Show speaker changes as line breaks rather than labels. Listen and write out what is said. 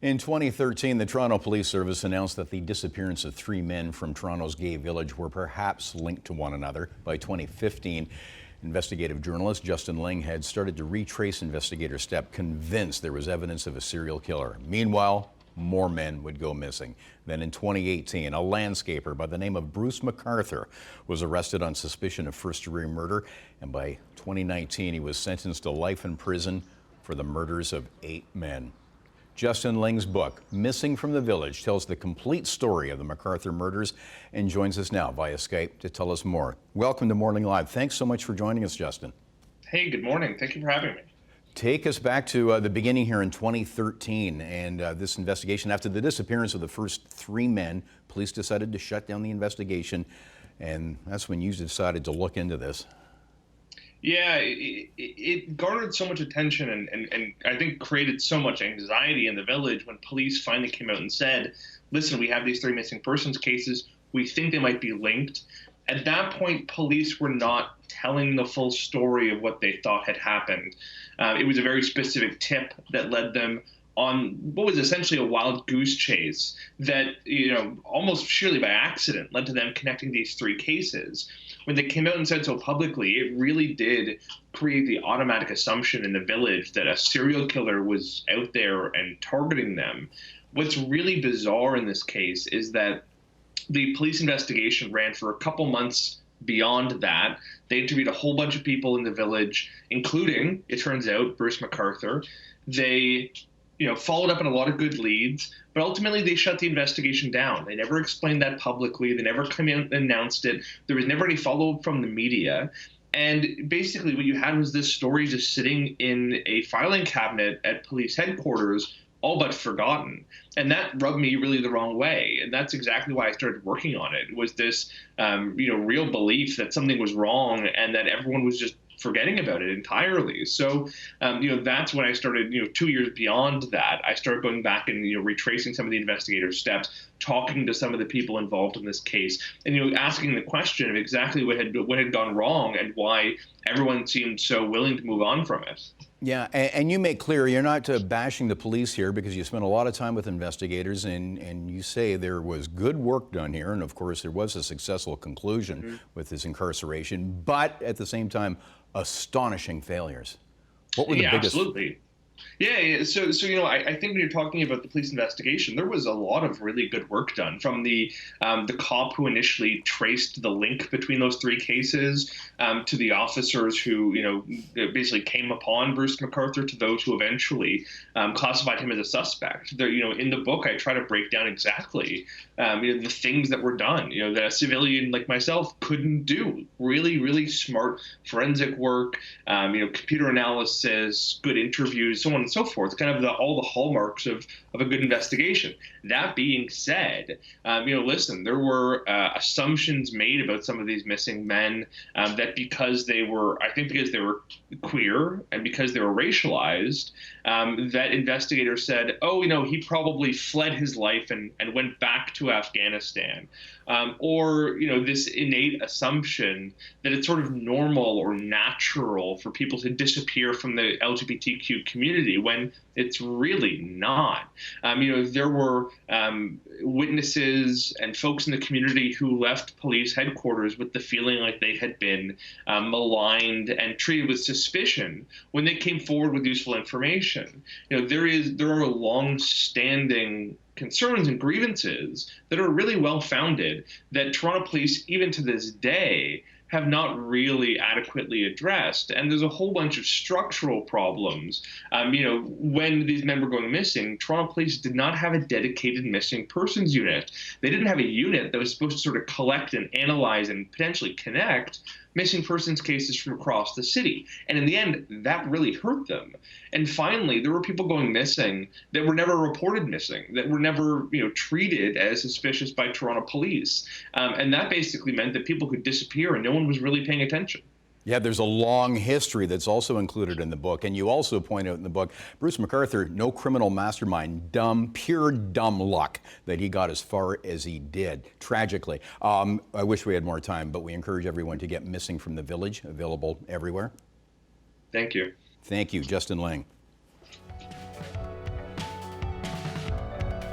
In 2013, the Toronto Police Service announced that the disappearance of 3 men from Toronto's gay village were perhaps linked to one another. By 2015, investigative journalist Justin Ling had started to retrace investigator steps, convinced there was evidence of a serial killer. Meanwhile, more men would go missing. Then in 2018, a landscaper by the name of Bruce McArthur was arrested on suspicion of first-degree murder, and by 2019, he was sentenced to life in prison for the murders of 8 men. Justin Ling's book, Missing from the Village, tells the complete story of the McArthur murders and joins us now via Skype to tell us more. Welcome to Morning Live. Thanks so much for joining us, Justin.
Hey, good morning. Thank you for having me.
Take us back to the beginning here in 2013 and this investigation. After the disappearance of the first 3 men, police decided to shut down the investigation, and that's when you decided to look into this.
Yeah, it garnered so much attention and I think created so much anxiety in the village when police finally came out and said, listen, we have these 3 missing persons cases. We think they might be linked. At that point, police were not telling the full story of what they thought had happened. It was a very specific tip that led them on what was essentially a wild goose chase that, almost surely by accident led to them connecting these 3 cases. When they came out and said so publicly, it really did create the automatic assumption in the village that a serial killer was out there and targeting them. What's really bizarre in this case is that the police investigation ran for a couple months beyond that. They interviewed a whole bunch of people in the village, including, it turns out, Bruce McArthur. They followed up on a lot of good leads, but ultimately they shut the investigation down. They never explained that publicly. They never came out and announced it. There was never any follow-up from the media. And basically what you had was this story just sitting in a filing cabinet at police headquarters, all but forgotten. And that rubbed me really the wrong way. And that's exactly why I started working on it, was this real belief that something was wrong and that everyone was just forgetting about it entirely. So, that's when I started, 2 years beyond that, I started going back and, retracing some of the investigative steps, talking to some of the people involved in this case, and, asking the question of exactly what had gone wrong and why everyone seemed so willing to move on from it.
Yeah, and you make clear you're not bashing the police here because you spent a lot of time with investigators and you say there was good work done here, and of course there was a successful conclusion with his incarceration, but at the same time, astonishing failures. What were the biggest?
Absolutely. Yeah. So I think when you're talking about the police investigation, there was a lot of really good work done from the cop who initially traced the link between those 3 cases to the officers who basically came upon Bruce McArthur, to those who eventually classified him as a suspect. There, in the book, I try to break down exactly the things that were done, that a civilian like myself couldn't do. Really, really smart forensic work, computer analysis, good interviews, so on and so forth, kind of all the hallmarks of a good investigation. That being said, listen, there were assumptions made about some of these missing men that because they were queer and because they were racialized, that investigators said, oh, he probably fled his life and went back to Afghanistan. Or this innate assumption that it's sort of normal or natural for people to disappear from the LGBTQ community when it's really not. There were witnesses and folks in the community who left police headquarters with the feeling like they had been maligned and treated with suspicion when they came forward with useful information. There are long-standing concerns and grievances that are really well-founded that Toronto police, even to this day, have not really adequately addressed. And there's a whole bunch of structural problems. When these men were going missing, Toronto police did not have a dedicated missing persons unit. They didn't have a unit that was supposed to sort of collect and analyze and potentially connect missing persons cases from across the city. And in the end, that really hurt them. And finally, there were people going missing that were never reported missing, that were never, treated as suspicious by Toronto police. And that basically meant that people could disappear and no one was really paying attention.
Yeah, there's a long history that's also included in the book. And you also point out in the book, Bruce McArthur, no criminal mastermind, pure dumb luck that he got as far as he did, tragically. I wish we had more time, but we encourage everyone to get Missing from the Village, available everywhere.
Thank you.
Thank you, Justin Ling.